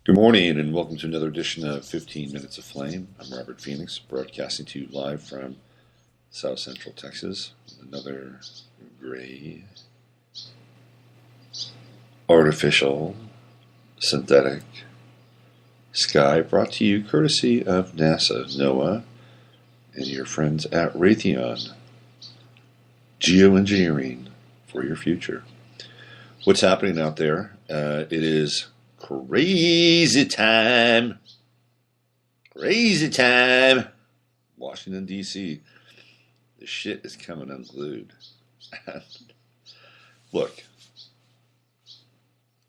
Good morning and welcome to another edition of 15 Minutes of Flame. I'm Robert Phoenix, broadcasting to you live from South Central Texas. Another gray, artificial, synthetic sky brought to you courtesy of NASA, NOAA, and your friends at Raytheon. Geoengineering for your future. What's happening out there? It is crazy time. Crazy time. Washington, D.C. The shit is coming unglued. Look,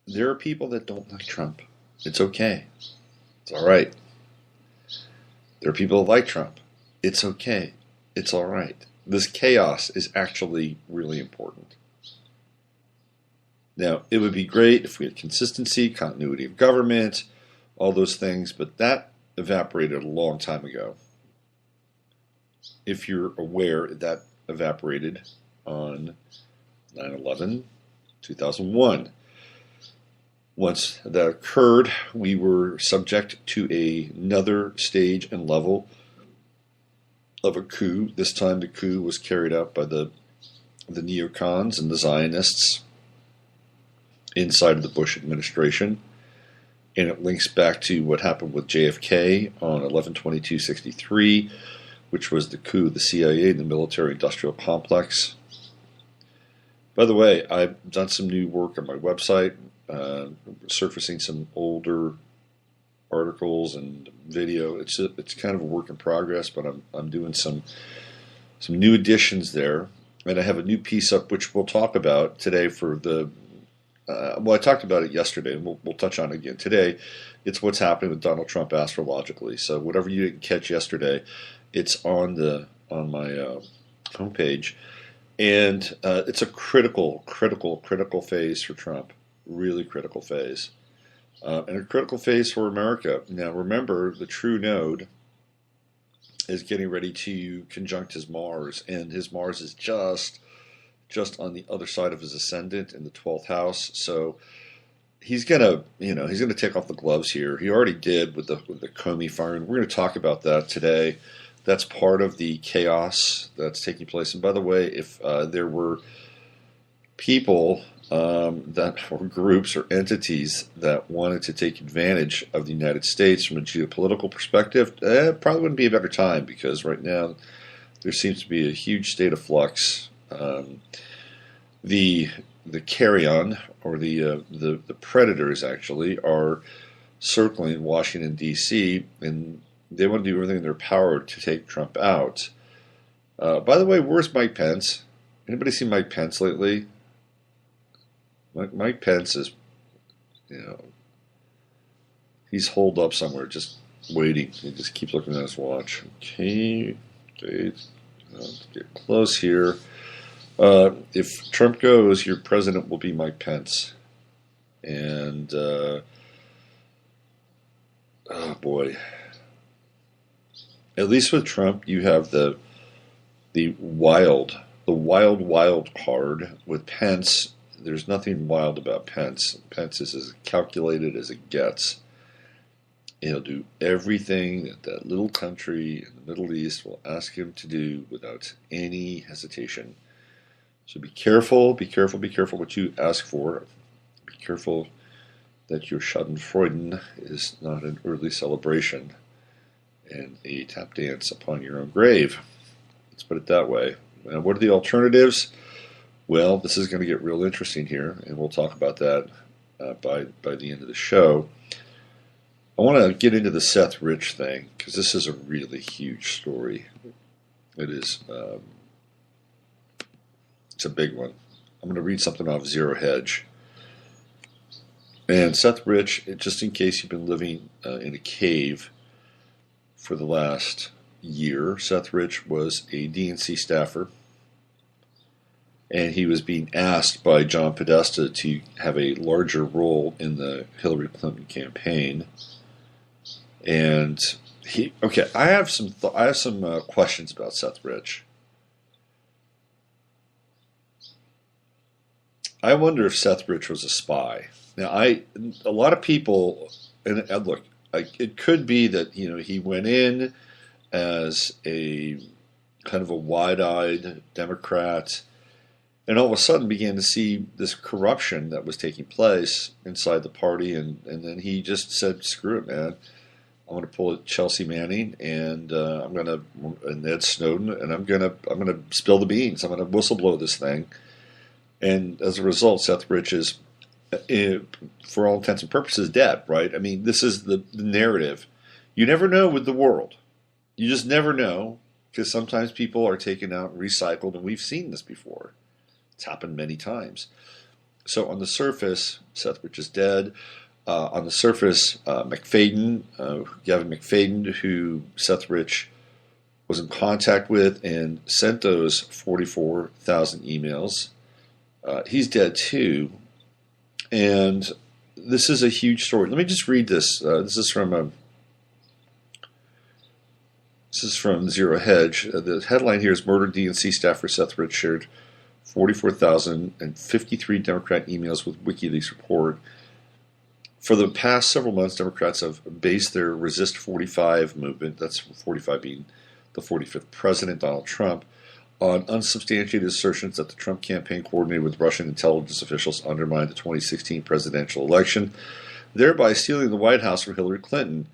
there are people that don't like Trump. It's okay. It's all right. There are people that like Trump. It's okay. It's all right. This chaos is actually really important. Now, it would be great if we had consistency, continuity of government, all those things, but that evaporated a long time ago. If you're aware, that evaporated on 9/11, 2001. Once that occurred, we were subject to another stage and level of a coup. This time the coup was carried out by the neocons and the Zionists inside of the Bush administration, and it links back to what happened with JFK on 11/22/63, which was the coup of the CIA and the military-industrial complex. By the way, I've done some new work on my website, surfacing some older articles and video. It's kind of a work in progress, but I'm doing some new additions there, and I have a new piece up which we'll talk about today for the. Well, I talked about it yesterday, and we'll touch on it again today. It's what's happening with Donald Trump astrologically. So whatever you didn't catch yesterday, it's on my homepage, and it's a critical phase for Trump. Really critical phase, and a critical phase for America. Now, remember, the true node is getting ready to conjunct his Mars, and his Mars is just on the other side of his ascendant in the 12th house. So he's gonna take off the gloves here. He already did with the Comey firing. We're going to talk about that today. That's part of the chaos that's taking place. And by the way, if there were people that or groups or entities that wanted to take advantage of the United States from a geopolitical perspective, it probably wouldn't be a better time, because right now there seems to be a huge state of flux. The carrion, or the predators, actually are circling Washington, D.C., and they want to do everything in their power to take Trump out. By the way, where's Mike Pence? Anybody see Mike Pence lately? Mike Pence is, he's holed up somewhere, just waiting. He just keeps looking at his watch. Okay, let's get close here. If Trump goes, your president will be Mike Pence. And, oh boy. At least with Trump, you have the wild card. With Pence, there's nothing wild about Pence. Pence is as calculated as it gets. He'll do everything that little country in the Middle East will ask him to do without any hesitation. So be careful what you ask for. Be careful that your Schadenfreude is not an early celebration and a tap dance upon your own grave. Let's put it that way. Now, what are the alternatives? Well, this is going to get real interesting here, and we'll talk about that by the end of the show. I want to get into the Seth Rich thing, because this is a really huge story. It is. It's a big one. I'm going to read something off Zero Hedge. And Seth Rich, just in case you've been living in a cave for the last year, Seth Rich was a DNC staffer, and he was being asked by John Podesta to have a larger role in the Hillary Clinton campaign. And I have some questions about Seth Rich. I wonder if Seth Rich was a spy. Now, a lot of people and look, it could be that he went in as a kind of a wide-eyed Democrat, and all of a sudden began to see this corruption that was taking place inside the party, and then he just said, "Screw it, man! I'm going to pull a Chelsea Manning, and and Ed Snowden, and I'm gonna spill the beans. I'm going to whistleblow this thing." And as a result, Seth Rich is, for all intents and purposes, dead. Right? I mean, this is the narrative. You never know with the world. You just never know, because sometimes people are taken out and recycled, and we've seen this before. It's happened many times. So on the surface, Seth Rich is dead. On the surface, Gavin McFadden, who Seth Rich was in contact with and sent those 44,000 emails, he's dead too. And this is a huge story. Let me just read this. This is from Zero Hedge. The headline here is "Murdered DNC staffer Seth Rich shared 44,053 Democrat emails with WikiLeaks report." For the past several months, Democrats have based their Resist 45 movement, that's 45 being the 45th president, Donald Trump, on unsubstantiated assertions that the Trump campaign coordinated with Russian intelligence officials to undermine the 2016 presidential election, thereby stealing the White House from Hillary Clinton.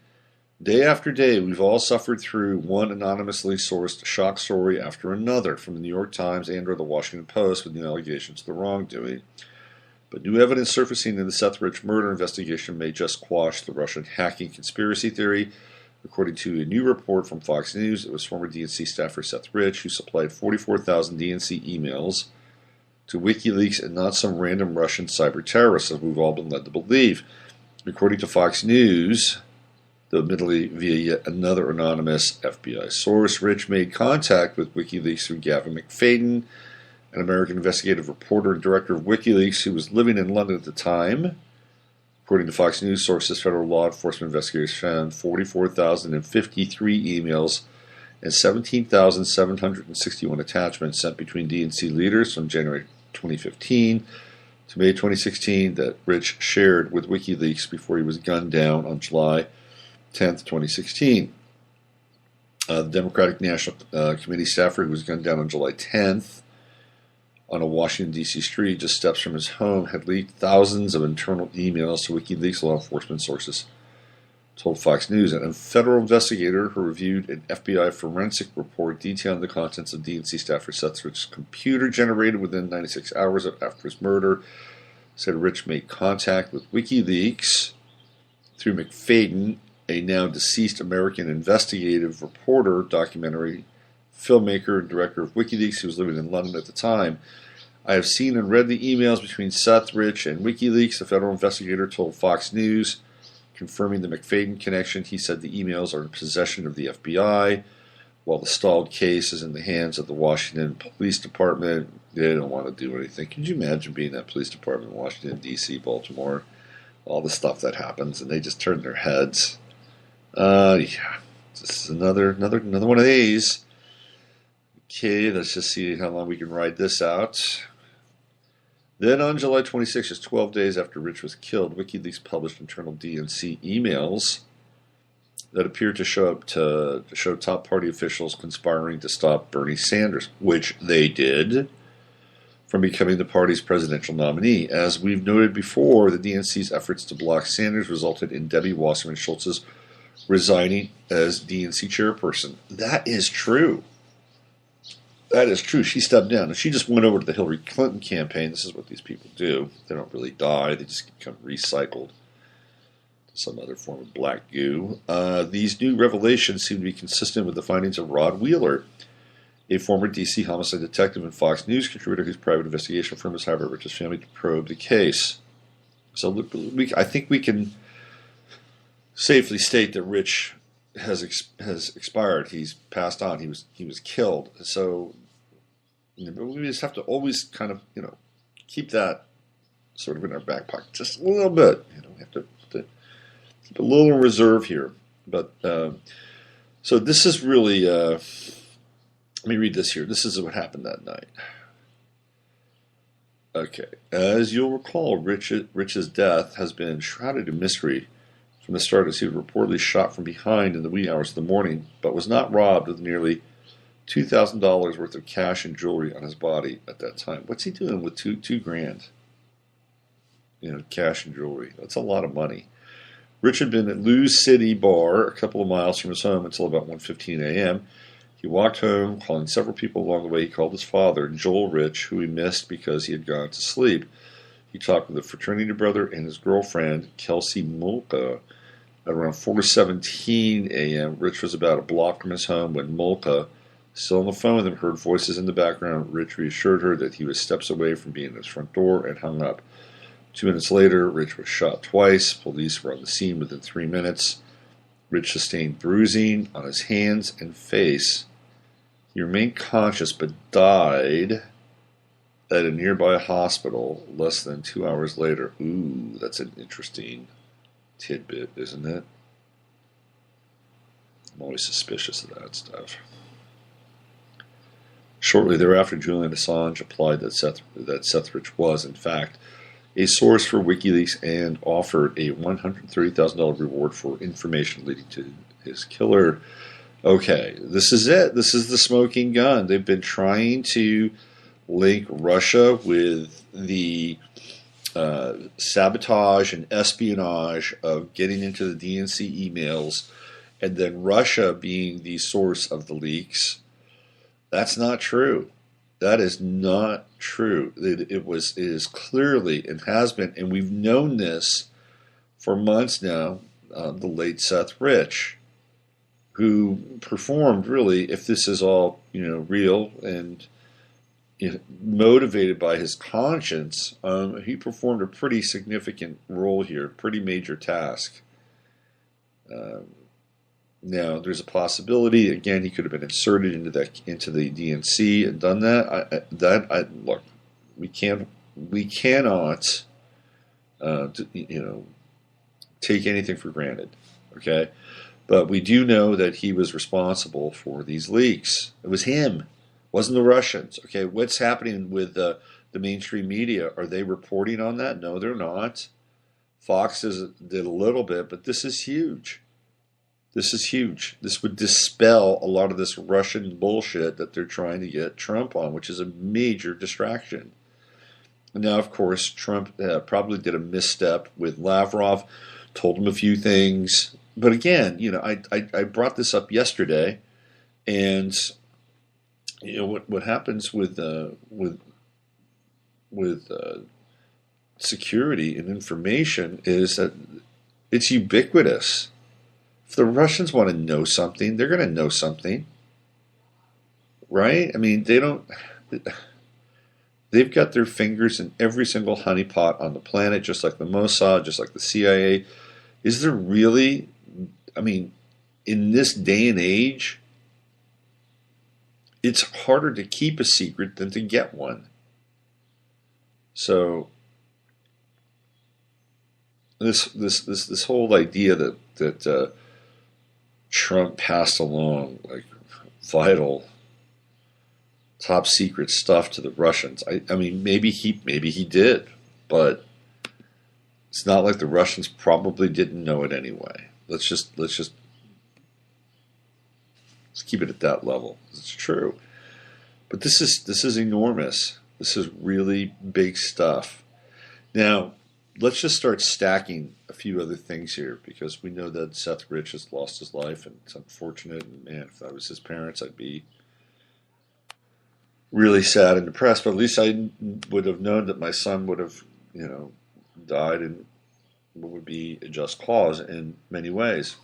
Day after day, we've all suffered through one anonymously sourced shock story after another from the New York Times and or the Washington Post with new allegations of the wrongdoing. But new evidence surfacing in the Seth Rich murder investigation may just quash the Russian hacking conspiracy theory. According to a new report from Fox News, it was former DNC staffer Seth Rich who supplied 44,000 DNC emails to WikiLeaks and not some random Russian cyber terrorists, as we've all been led to believe. According to Fox News, though admittedly via yet another anonymous FBI source, Rich made contact with WikiLeaks through Gavin McFadden, an American investigative reporter and director of WikiLeaks who was living in London at the time. According to Fox News sources, federal law enforcement investigators found 44,053 emails and 17,761 attachments sent between DNC leaders from January 2015 to May 2016 that Rich shared with WikiLeaks before he was gunned down on July 10th, 2016. The Democratic National Committee staffer who was gunned down on July 10th on a Washington, D.C. street just steps from his home had leaked thousands of internal emails to WikiLeaks law enforcement sources, told Fox News. And a federal investigator who reviewed an FBI forensic report detailing the contents of DNC staffer Seth Rich's computer generated within 96 hours after his murder said Rich made contact with WikiLeaks through McFadden, a now deceased American investigative reporter, documentary filmmaker, and director of WikiLeaks who was living in London at the time. I have seen and read the emails between Seth Rich and WikiLeaks, the federal investigator told Fox News, confirming the McFadden connection. He said the emails are in possession of the FBI, while the stalled case is in the hands of the Washington Police Department. They don't want to do anything. Could you imagine being that police department in Washington, D.C., Baltimore? All the stuff that happens, and they just turn their heads. Yeah, this is another one of these. Okay, let's just see how long we can ride this out. Then on July 26th, just 12 days after Rich was killed, WikiLeaks published internal DNC emails that appeared to show top party officials conspiring to stop Bernie Sanders, which they did, from becoming the party's presidential nominee. As we've noted before, the DNC's efforts to block Sanders resulted in Debbie Wasserman Schultz's resigning as DNC chairperson. That is true. That is true. She stepped down, and she just went over to the Hillary Clinton campaign. This is what these people do. They don't really die. They just become recycled to some other form of black goo. These new revelations seem to be consistent with the findings of Rod Wheeler, a former D.C. homicide detective and Fox News contributor whose private investigation firm has hired Rich's family to probe the case. So I think we can safely state that Rich has expired. He's passed on. He was killed. So we just have to always kind of keep that sort of in our back pocket just a little bit. We have to keep a little reserve here. But so this is really. Let me read this here. This is what happened that night. Okay, as you'll recall, Rich's death has been shrouded in mystery from the start, as he was reportedly shot from behind in the wee hours of the morning, but was not robbed of nearly $2,000 worth of cash and jewelry on his body at that time. What's he doing with two grand? Cash and jewelry. That's a lot of money. Rich had been at Lou's City Bar, a couple of miles from his home, until about 1:15 a.m. He walked home, calling several people along the way. He called his father, Joel Rich, who he missed because he had gone to sleep. He talked with a fraternity brother and his girlfriend, Kelsey Mulca. At around 4:17 a.m., Rich was about a block from his home when Mulca, still on the phone with him, heard voices in the background. Rich reassured her that he was steps away from being at his front door and hung up. 2 minutes later, Rich was shot twice. Police were on the scene within 3 minutes. Rich sustained bruising on his hands and face. He remained conscious but died at a nearby hospital less than 2 hours later. Ooh, that's an interesting tidbit, isn't it? I'm always suspicious of that stuff. Shortly thereafter, Julian Assange applied that Seth Rich was, in fact, a source for WikiLeaks and offered a $130,000 reward for information leading to his killer. Okay, this is it. This is the smoking gun. They've been trying to link Russia with the sabotage and espionage of getting into the DNC emails, and then Russia being the source of the leaks. That's not true. That is not true. It is clearly and has been, and we've known this for months now, the late Seth Rich, who performed really, if this is all real and motivated by his conscience, he performed a pretty significant role here, pretty major task. Now, there's a possibility. Again, he could have been inserted into the DNC and done that. Look, we cannot, take anything for granted. Okay, but we do know that he was responsible for these leaks. It was him, wasn't the Russians. Okay, what's happening with the mainstream media? Are they reporting on that? No, they're not. Fox did a little bit, but this is huge. This is huge. This would dispel a lot of this Russian bullshit that they're trying to get Trump on, which is a major distraction. Now, of course, Trump probably did a misstep with Lavrov, told him a few things. But again, I brought this up yesterday, and what happens with security and information is that it's ubiquitous. If the Russians want to know something, they're going to know something, right? I mean, they've got their fingers in every single honeypot on the planet, just like the Mossad, just like the CIA. Is there really, in this day and age, it's harder to keep a secret than to get one. So this whole idea that Trump passed along like vital, top secret stuff to the Russians. I mean, maybe he did, but it's not like the Russians probably didn't know it anyway. Let's keep it at that level. It's true, but this is enormous. This is really big stuff. Now, let's just start stacking a few other things here, because we know that Seth Rich has lost his life, and it's unfortunate. And man, if I was his parents, I'd be really sad and depressed. But at least I would have known that my son would have, died in what would be a just cause in many ways.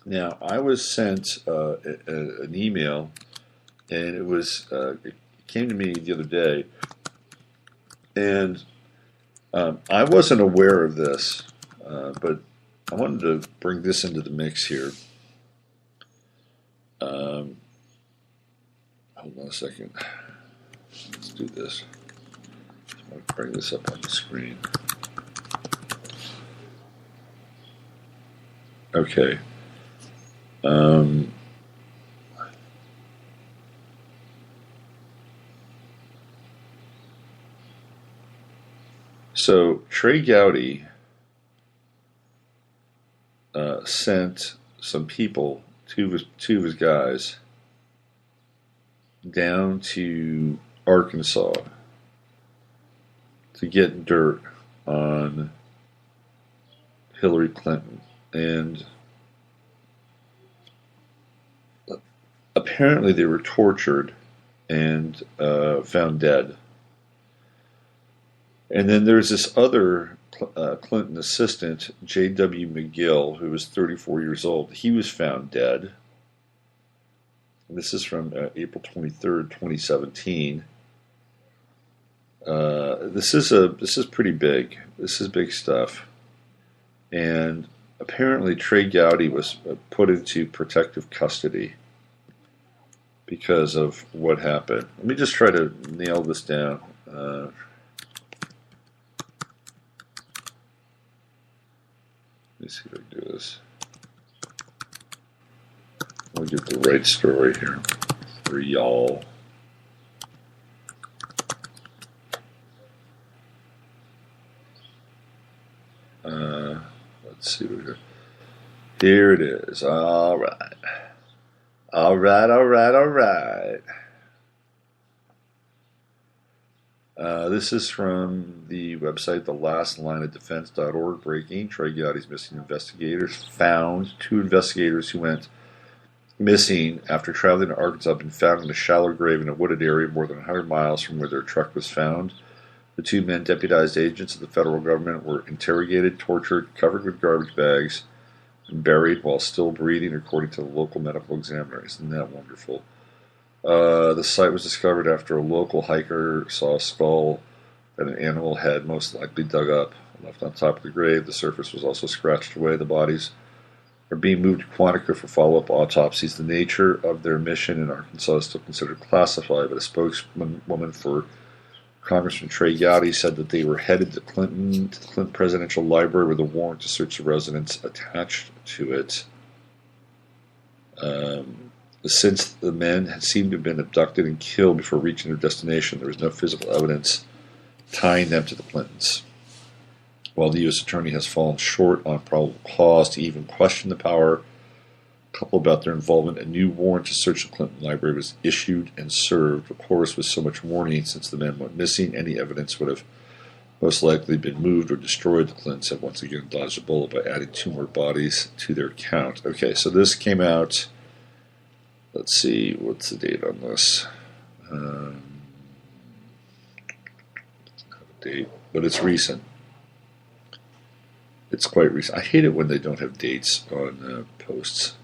Now, I was sent an email, and it came to me the other day, and I wasn't aware of this, but I wanted to bring this into the mix here. Hold on a second. Let's do this. I want to bring this up on the screen. Okay. So Trey Gowdy sent some people, two of his guys, down to Arkansas to get dirt on Hillary Clinton. And apparently they were tortured and found dead. And then there's this other Clinton assistant, J.W. McGill, who was 34 years old. He was found dead. And this is from April 23rd, 2017. This is pretty big. This is big stuff. And apparently Trey Gowdy was put into protective custody because of what happened. Let me just try to nail this down. Let me see if I can do this. I'll get the right story here for y'all. Let's see what here it is. All right. This is from the website thelastlineofdefense.org. Breaking: Trey Gowdy's missing investigators found. 2 investigators who went missing after traveling to Arkansas have been found in a shallow grave in a wooded area more than 100 miles from where their truck was found. The 2 men, deputized agents of the federal government, were interrogated, tortured, covered with garbage bags, and buried while still breathing, according to the local medical examiner. Isn't that wonderful? The site was discovered after a local hiker saw a skull and an animal head, most likely dug up, left on top of the grave. The surface was also scratched away. The bodies are being moved to Quantico for follow-up autopsies. The nature of their mission in Arkansas is still considered classified, but a spokeswoman for Congressman Trey Gowdy said that they were headed to the Clinton Presidential Library with a warrant to search the residence attached to it. Since the men had seemed to have been abducted and killed before reaching their destination, there was no physical evidence tying them to the Clintons. While the U.S. Attorney has fallen short on probable cause to even question the power couple about their involvement, a new warrant to search the Clinton Library was issued and served, of course, with so much warning. Since the men went missing, any evidence would have most likely been moved or destroyed. The Clintons have once again dodged a bullet by adding 2 more bodies to their count. Okay, so this came out, let's see, what's the date on this? Date, but it's recent. It's quite recent. I hate it when they don't have dates on posts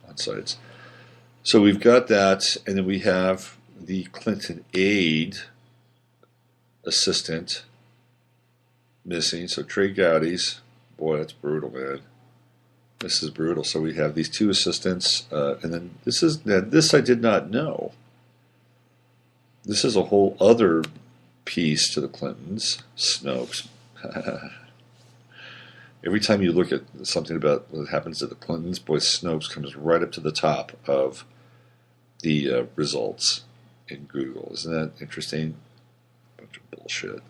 on sites. So we've got that, and then we have the Clinton aide assistant missing. So Trey Gowdy's, boy, that's brutal, man. This is brutal. So we have these 2 assistants, and then this I did not know. This is a whole other piece to the Clintons. Snopes. Every time you look at something about what happens to the Clintons, boy, Snopes comes right up to the top of the results in Google. Isn't that interesting? Bunch of bullshit.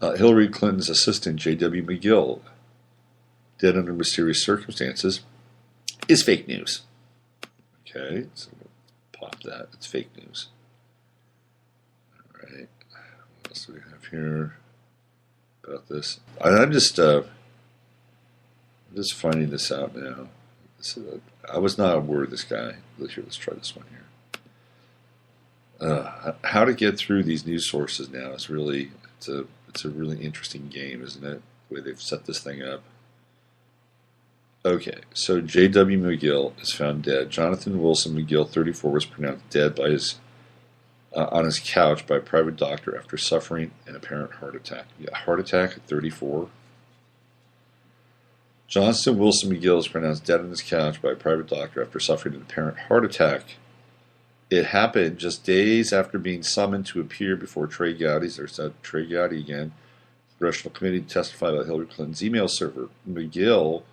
Hillary Clinton's assistant, J.W. McGill, dead under mysterious circumstances, is fake news. Okay, so we'll pop that. It's fake news. All right. What else do we have here about this? I'm just finding this out now. I was not aware of this guy. Let's try this one here. How to get through these news sources now is really it's a really interesting game, isn't it? The way they've set this thing up. Okay, so J.W. McGill is found dead. Jonathan Wilson McGill, 34, was pronounced dead on his couch by a private doctor after suffering an apparent heart attack. Yeah, heart attack at 34. Johnston Wilson McGill is pronounced dead on his couch by a private doctor after suffering an apparent heart attack. It happened just days after being summoned to appear before Trey Gowdy's. There's that Trey Gowdy again. The Congressional Committee to testify about Hillary Clinton's email server. McGill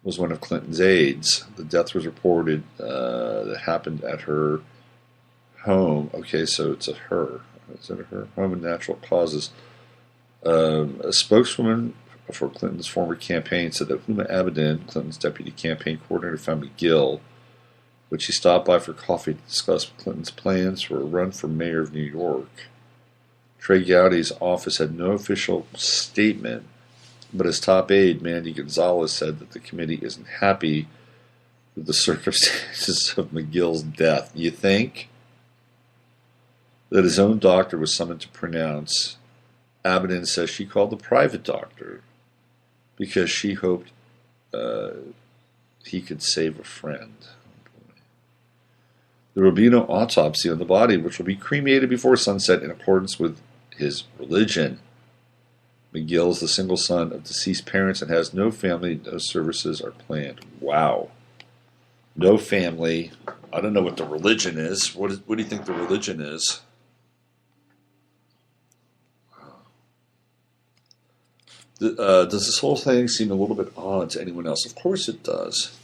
was one of Clinton's aides. The death was reported that happened at her home. Okay, so it's a her. Is it a her? Home and natural causes. A spokeswoman for Clinton's former campaign said that Huma Abedin, Clinton's deputy campaign coordinator, found McGill, which he stopped by for coffee to discuss Clinton's plans for a run for mayor of New York. Trey Gowdy's office had no official statement, but his top aide, Mandy Gonzalez, said that the committee isn't happy with the circumstances of McGill's death. You think? That his own doctor was summoned to pronounce. Abedin says she called the private doctor because she hoped he could save a friend. There will be no autopsy on the body, which will be cremated before sunset in accordance with his religion. McGill is the single son of deceased parents and has no family. No services are planned. Wow. No family. I don't know what the religion is. What do you think the religion is? Does this whole thing seem a little bit odd to anyone else? Of course it does.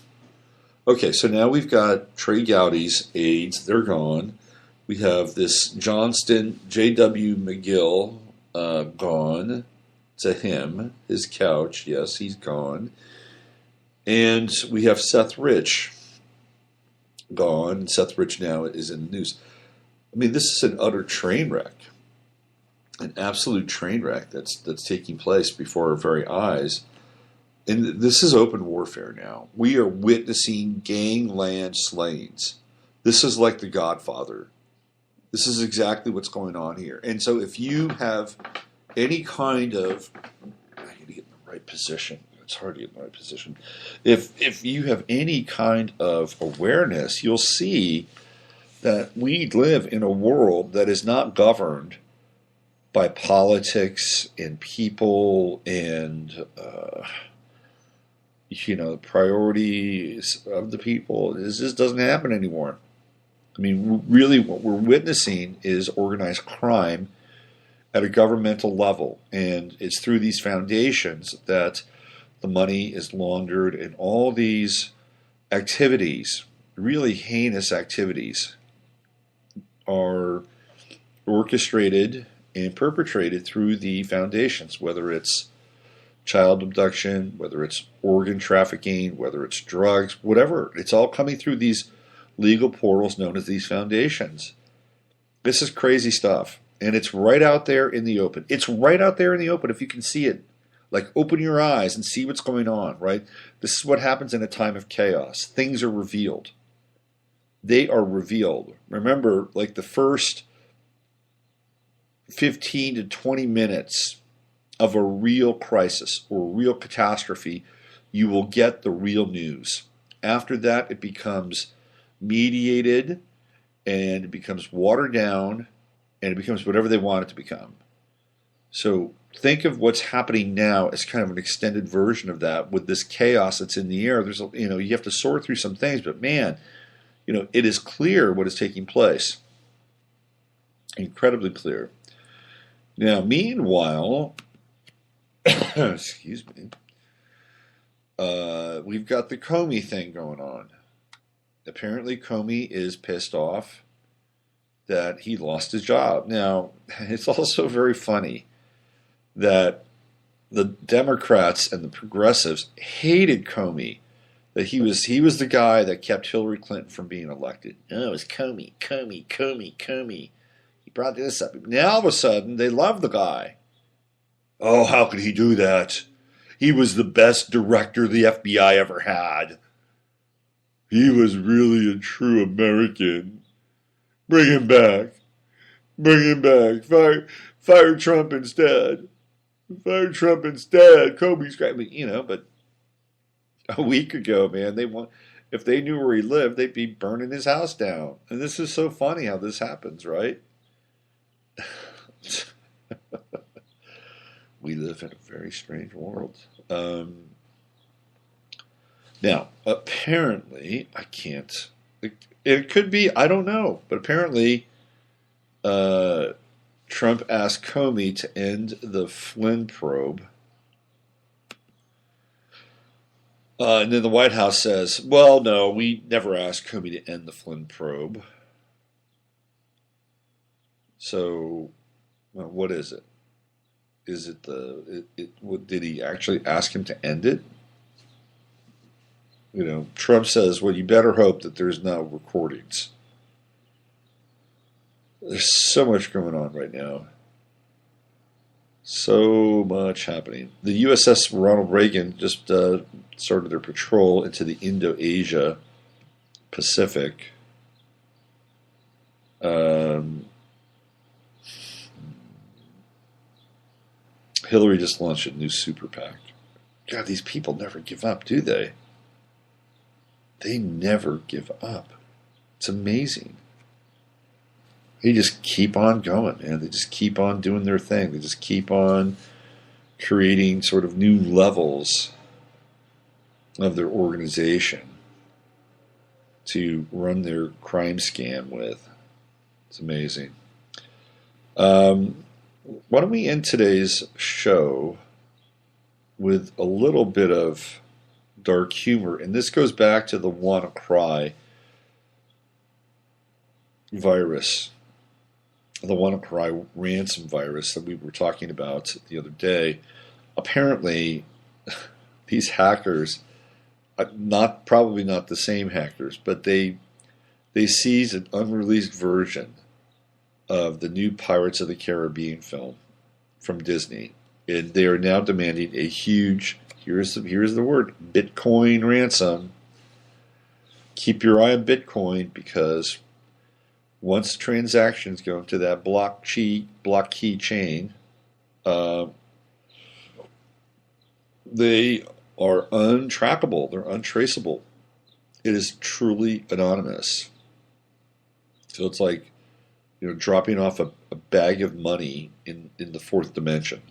Okay, so now we've got Trey Gowdy's aides. They're gone. We have this Johnston, J.W. McGill, gone to him. His couch, yes, he's gone. And we have Seth Rich gone. Seth Rich now is in the news. I mean, this is an utter train wreck. An absolute train wreck that's taking place before our very eyes. And this is open warfare now. We are witnessing gangland slayings. This is like The Godfather. This is exactly what's going on here. And so if you have any kind of... I need to get in the right position. It's hard to get in the right position. If you have any kind of awareness, you'll see that we live in a world that is not governed by politics and people and the priorities of the people. This just doesn't happen anymore. I mean, really what we're witnessing is organized crime at a governmental level. And it's through these foundations that the money is laundered, and all these activities, really heinous activities, are orchestrated and perpetrated through the foundations, whether it's child abduction, whether it's organ trafficking, whether it's drugs, whatever. It's all coming through these legal portals known as these foundations. This is crazy stuff. And it's right out there in the open. It's right out there in the open if you can see it. Like, open your eyes and see what's going on, right? This is what happens in a time of chaos. Things are revealed. They are revealed. Remember, like the first 15 to 20 minutes of a real crisis or a real catastrophe, you will get the real news. After that, it becomes mediated and it becomes watered down and it becomes whatever they want it to become. So think of what's happening now as kind of an extended version of that with this chaos that's in the air. There's, you have to sort through some things, but man, it is clear what is taking place. Incredibly clear. Now, meanwhile, excuse me, we've got the Comey thing going on. Apparently, Comey is pissed off that he lost his job. Now, it's also very funny that the Democrats and the progressives hated Comey. That he was the guy that kept Hillary Clinton from being elected. Oh, it was Comey. He brought this up. Now all of a sudden, they love the guy. Oh, how could he do that? He was the best director the FBI ever had. He was really a true American. Bring him back. Fire Trump instead. Comey's great. But a week ago, man, if they knew where he lived, they'd be burning his house down. And this is so funny how this happens, right? We live in a very strange world. Now, apparently, I can't. It could be, I don't know. But apparently, Trump asked Comey to end the Flynn probe. And then the White House says, well, no, we never asked Comey to end the Flynn probe. So, what is it? Is it did he actually ask him to end it? Trump says, well, you better hope that there's no recordings. There's so much going on right now. So much happening. The USS Ronald Reagan just started their patrol into the Indo-Asia Pacific. Hillary just launched a new super PAC. God, these people never give up, do they? They never give up. It's amazing. They just keep on going, man. They just keep on doing their thing. They just keep on creating sort of new levels of their organization to run their crime scam with. It's amazing. Why don't we end today's show with a little bit of dark humor? And this goes back to the WannaCry virus, the WannaCry ransom virus that we were talking about the other day. Apparently, these hackers, probably not the same hackers, but they seized an unreleased version of the new Pirates of the Caribbean film from Disney, and they are now demanding a huge, here's the word, Bitcoin ransom. Keep your eye on Bitcoin, because once transactions go into that block key chain, they are untrackable. They're untraceable. It is truly anonymous. So it's like, dropping off a bag of money in the fourth dimension.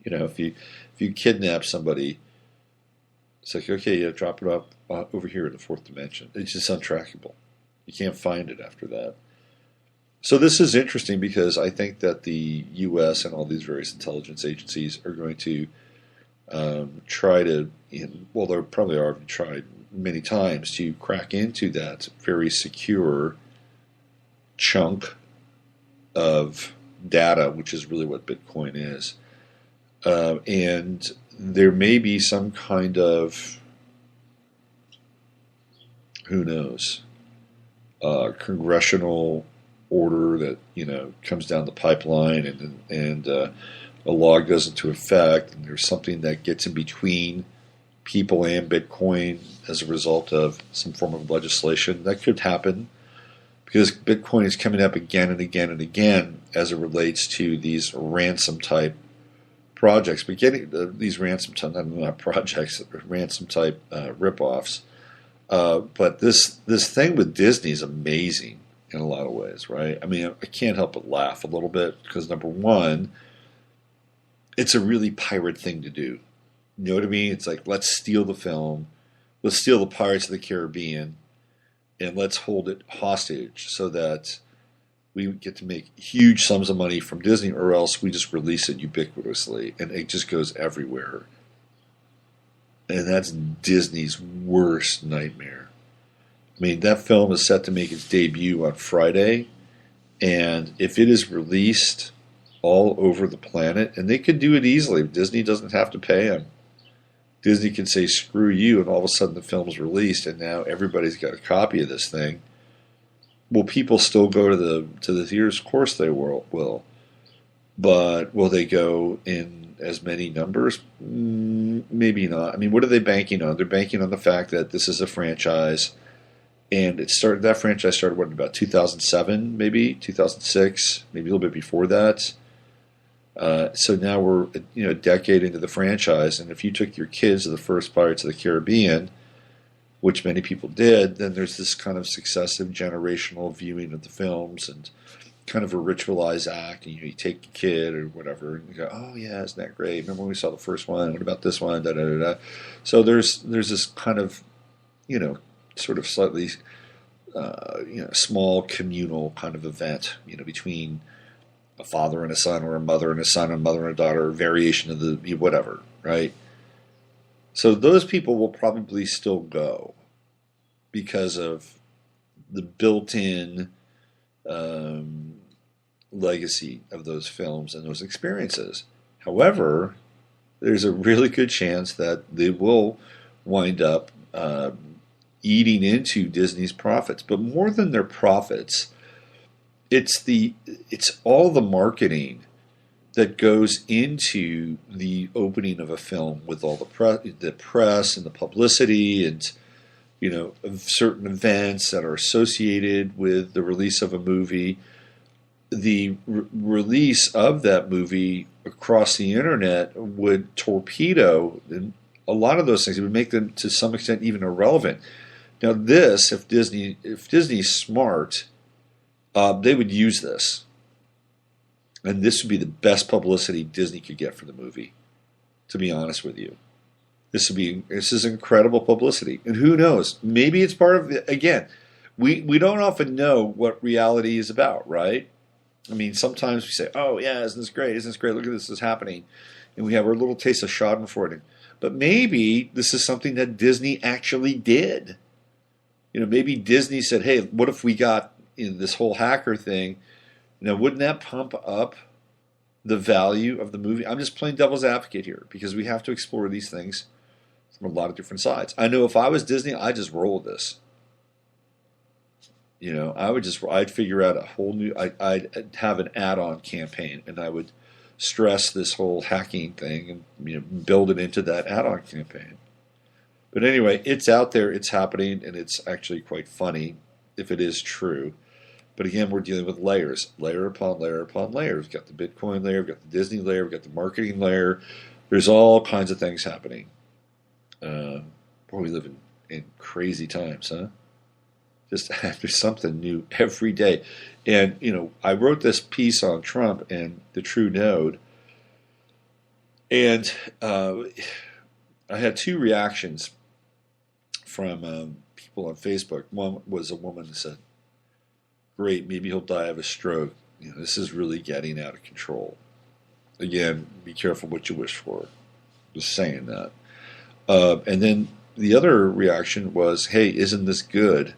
If you kidnap somebody, it's like, okay, drop it off over here in the fourth dimension. It's just untrackable. You can't find it after that. So this is interesting, because I think that the U.S. and all these various intelligence agencies are going to try to, well, they probably already tried many times to crack into that very secure chunk of data, which is really what Bitcoin is. And there may be some kind of, who knows, congressional order that comes down the pipeline, and a law goes into effect, and there's something that gets in between people and Bitcoin as a result of some form of legislation. That could happen, because Bitcoin is coming up again and again and again as it relates to these ransom type projects. But getting these ransom type, not projects, ransom type ripoffs. But this thing with Disney is amazing in a lot of ways, right? I mean, I can't help but laugh a little bit, because number one, it's a really pirate thing to do. You know what I mean? It's like, let's steal the film, let's steal the Pirates of the Caribbean, and let's hold it hostage so that we get to make huge sums of money from Disney, or else we just release it ubiquitously, and it just goes everywhere. And that's Disney's worst nightmare. I mean, that film is set to make its debut on Friday, and if it is released all over the planet, and they could do it easily, Disney doesn't have to pay them. Disney can say, screw you, and all of a sudden the film's released, and now everybody's got a copy of this thing. Will people still go to the theaters? Of course they will. But will they go in as many numbers? Maybe not. I mean, what are they banking on? They're banking on the fact that this is a franchise, and that franchise started, about 2007, maybe 2006, maybe a little bit before that. So now we're a decade into the franchise, and if you took your kids to the first Pirates of the Caribbean, which many people did, then there's this kind of successive generational viewing of the films, and kind of a ritualized act. And, you take a kid or whatever, and you go, oh yeah, isn't that great? Remember when we saw the first one? What about this one? Da da da da. So there's this kind of sort of slightly small communal kind of event between a father and a son, or a mother and a son, and a mother and a daughter, or variation of the whatever, right? So those people will probably still go because of the built-in legacy of those films and those experiences. However, there's a really good chance that they will wind up eating into Disney's profits. But more than their profits, it's all the marketing that goes into the opening of a film with all the press and the publicity and of certain events that are associated with the release of a movie. The release of that movie across the internet would torpedo a lot of those things. It would make them to some extent even irrelevant. Now, if Disney's smart, they would use this, and this would be the best publicity Disney could get for the movie. To be honest with you, this is incredible publicity, and who knows? Maybe it's part of again. We don't often know what reality is about, right? I mean, sometimes we say, "Oh, yeah, isn't this great? Isn't this great? Look at this is happening," and we have our little taste of Schadenfreude. But maybe this is something that Disney actually did. Maybe Disney said, "Hey, what if we got this whole hacker thing? Wouldn't that pump up the value of the movie?" I'm just playing devil's advocate here because we have to explore these things from a lot of different sides. I know if I was Disney, I'd just roll with this. I'd figure out a whole new, I'd have an add-on campaign, and I would stress this whole hacking thing and build it into that add-on campaign. But anyway, it's out there, it's happening, and it's actually quite funny if it is true. But again, we're dealing with layers, layer upon layer upon layer. We've got the Bitcoin layer, we've got the Disney layer, we've got the marketing layer. There's all kinds of things happening. Boy, we live in crazy times, huh? Just there's something new every day. And, I wrote this piece on Trump and the True Node, and I had two reactions from people on Facebook. One was a woman who said, "Great, maybe he'll die of a stroke. This is really getting out of control." Again, be careful what you wish for. Just saying that. And then the other reaction was, "Hey, isn't this good?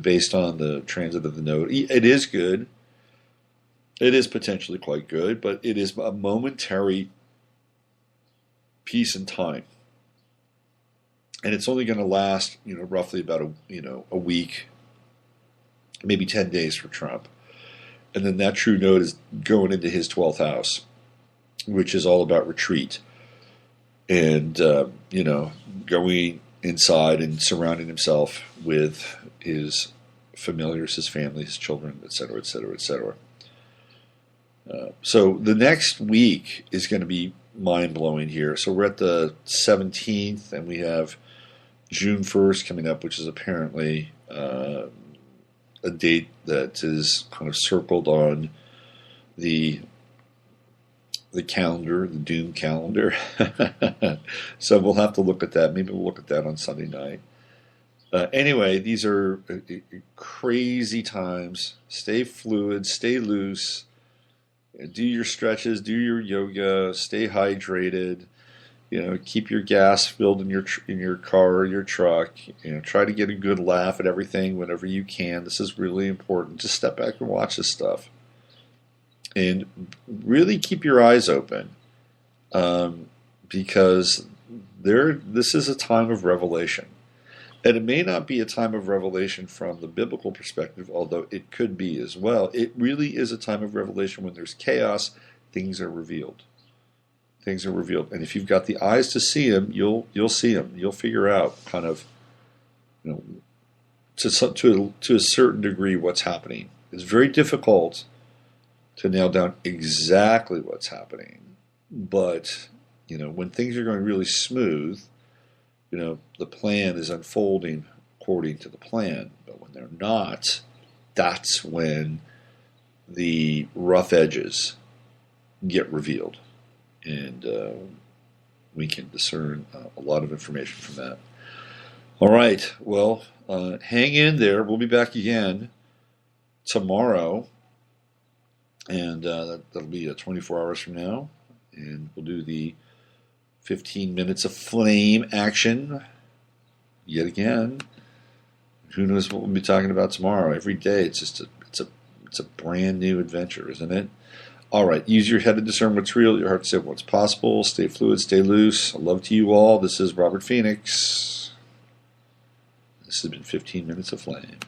Based on the transit of the node." It is good. It is potentially quite good, but it is a momentary piece in time. And it's only going to last, roughly about a week, maybe 10 days for Trump. And then that true node is going into his 12th house, which is all about retreat. And, going inside and surrounding himself with his familiars, his family, his children, et cetera, et cetera, et cetera. So the next week is going to be mind-blowing here. So we're at the 17th, and we have June 1st coming up, which is apparently a date that is kind of circled on the calendar, the doom calendar. So we'll have to look at that. Maybe we'll look at that on Sunday night. Anyway, these are crazy times. Stay fluid, stay loose, do your stretches, do your yoga, stay hydrated. Keep your gas filled in your car or your truck. Try to get a good laugh at everything whenever you can. This is really important. Just step back and watch this stuff. And really keep your eyes open, because this is a time of revelation. And it may not be a time of revelation from the biblical perspective, although it could be as well. It really is a time of revelation. When there's chaos, things are revealed. Things are revealed. And if you've got the eyes to see them, you'll see them. You'll figure out kind of, to a certain degree what's happening. It's very difficult to nail down exactly what's happening. But, when things are going really smooth, the plan is unfolding according to the plan. But when they're not, that's when the rough edges get revealed. And we can discern a lot of information from that. All right. Well, hang in there. We'll be back again tomorrow. And that'll be 24 hours from now. And we'll do the 15 minutes of flame action yet again. Who knows what we'll be talking about tomorrow? Every day it's a It's a brand new adventure, isn't it? All right, use your head to discern what's real, your heart to say what's possible. Stay fluid, stay loose. Love to you all. This is Robert Phoenix. This has been 15 Minutes of Flame.